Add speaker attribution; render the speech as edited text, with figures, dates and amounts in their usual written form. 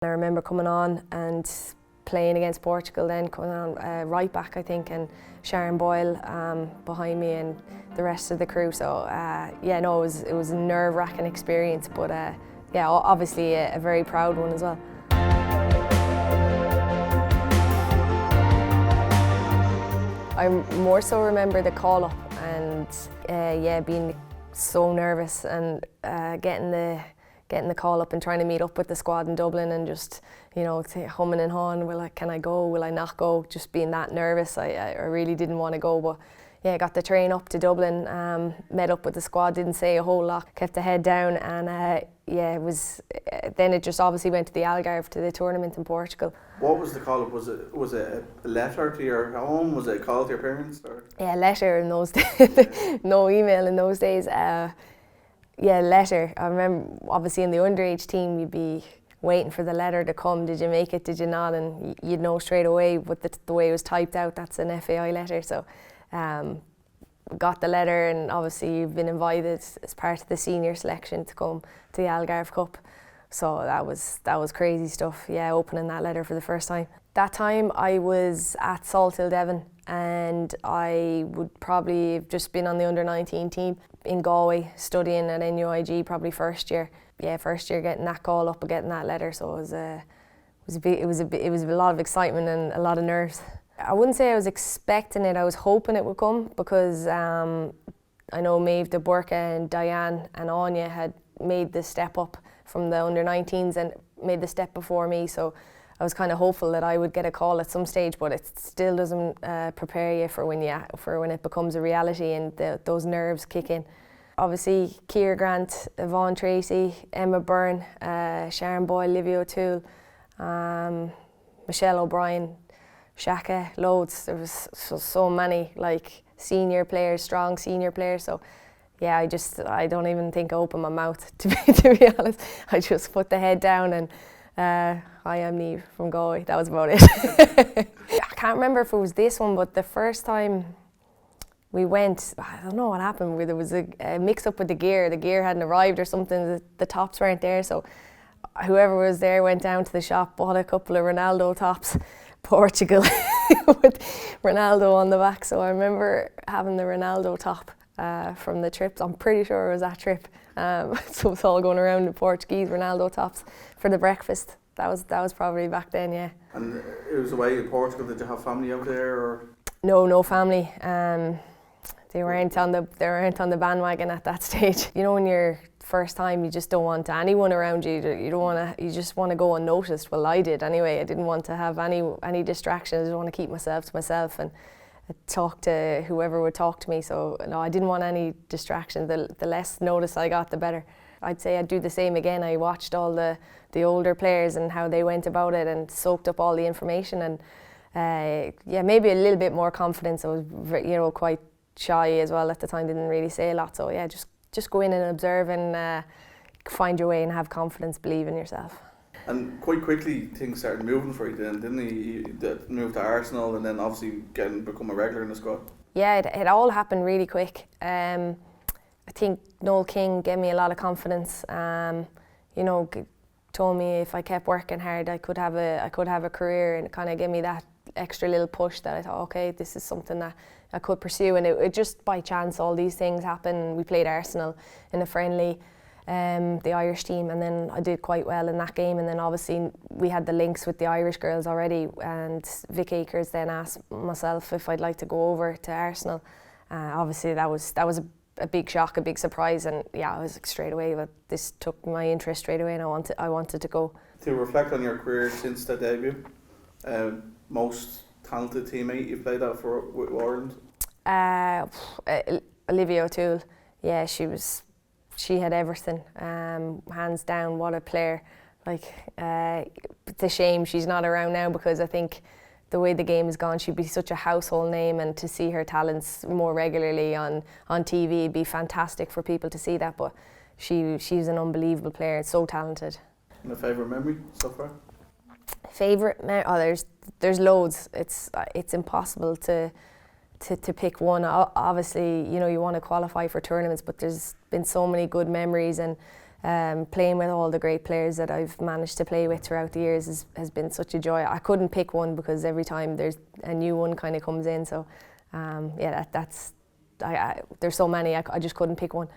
Speaker 1: I remember coming on and playing against Portugal, then coming on right back, I think, and Sharon Boyle behind me and the rest of the crew. So yeah, no, it was a nerve-wracking experience, but yeah, obviously a very proud one as well. I more so remember the call-up and yeah, being so nervous and getting the call up and trying to meet up with the squad in Dublin and just, you know, humming and hawing, can I go, will I not go, just being that nervous. I really didn't want to go, but yeah, got the train up to Dublin, met up with the squad, didn't say a whole lot, kept the head down, and yeah, then it just obviously went to the Algarve, to the tournament in Portugal.
Speaker 2: What was the call up? Was it a letter to your home? Was it a call to your parents? Or?
Speaker 1: Yeah, letter in those days, no email in those days. Yeah, letter. I remember obviously in the underage team you'd be waiting for the letter to come. Did you make it, did you not? And you'd know straight away with the way it was typed out, that's an FAI letter. So got the letter, and obviously you've been invited as part of the senior selection to come to the Algarve Cup. So that was crazy stuff, yeah, opening that letter for the first time. That time I was at Salthill Devon, and I would probably have just been on the under-19 team in Galway, studying at NUIG, probably first year. Yeah, first year getting that call up and getting that letter, so it was a lot of excitement and a lot of nerves. I wouldn't say I was expecting it, I was hoping it would come, because I know Maeve de Burka and Diane and Anya had made the step up from the under-19s and made the step before me, so I was kind of hopeful that I would get a call at some stage, but it still doesn't prepare you for when it becomes a reality and those nerves kick in. Obviously, Ciara Grant, Yvonne Tracy, Emma Byrne, Sharon Boyle, Livia O'Toole, Michelle O'Brien, Shaka, loads. There was so many senior players, strong senior players. So yeah, I don't even think I opened my mouth to be honest. I just put the head down and hi, I'm Niamh from Galway. That was about it. I can't remember if it was this one, but the first time we went, I don't know what happened. There was a mix-up with the gear. The gear hadn't arrived or something. The tops weren't there, so whoever was there went down to the shop, bought a couple of Ronaldo tops, Portugal, with Ronaldo on the back. So I remember having the Ronaldo top from the trip. I'm pretty sure it was that trip. So it's all going around in Portuguese Ronaldo tops for the breakfast. That was probably back then, yeah.
Speaker 2: And it was away in Portugal. Did you have family out there, or? No
Speaker 1: family. They weren't on the bandwagon at that stage. You know, when you're first time, you just don't want anyone around you. You just want to go unnoticed. Well, I did anyway. I didn't want to have any distractions. I just want to keep myself to myself and talk to whoever would talk to me. So no, I didn't want any distraction. The less notice I got, the better. I'd say I'd do the same again. I watched all the older players and how they went about it and soaked up all the information, and yeah, maybe a little bit more confidence. I was quite shy as well at the time, didn't really say a lot. So yeah, just go in and observe and find your way and have confidence, believe in yourself.
Speaker 2: And quite quickly things started moving for you then, didn't they? You moved to Arsenal and then obviously become a regular in the squad.
Speaker 1: Yeah, it all happened really quick. I think Noel King gave me a lot of confidence. Told me if I kept working hard, I could have a career, and it kind of gave me that extra little push that I thought, okay, this is something that I could pursue. And it just by chance, all these things happened. We played Arsenal in a friendly, the Irish team, and then I did quite well in that game. And then obviously we had the links with the Irish girls already, and Vic Akers then asked myself if I'd like to go over to Arsenal. Obviously that was a big shock, a big surprise, and yeah, I was straight away. But this took my interest straight away, and I wanted to go. To
Speaker 2: reflect on your career since that debut, most talented teammate you've played out for with Ireland?
Speaker 1: Livia O'Toole. Yeah, she had everything. Hands down, what a player. It's a shame she's not around now, because I think the way the game has gone, she'd be such a household name, and to see her talents more regularly on TV, it'd be fantastic for people to see that. But she's an unbelievable player, so talented.
Speaker 2: And a favourite memory so far?
Speaker 1: Favourite memory? Oh, there's loads. It's impossible to pick one. Obviously, you want to qualify for tournaments, but there's been so many good memories, and Playing with all the great players that I've managed to play with throughout the years has been such a joy. I couldn't pick one because every time there's a new one kind of comes in. So yeah, there's so many, I just couldn't pick one.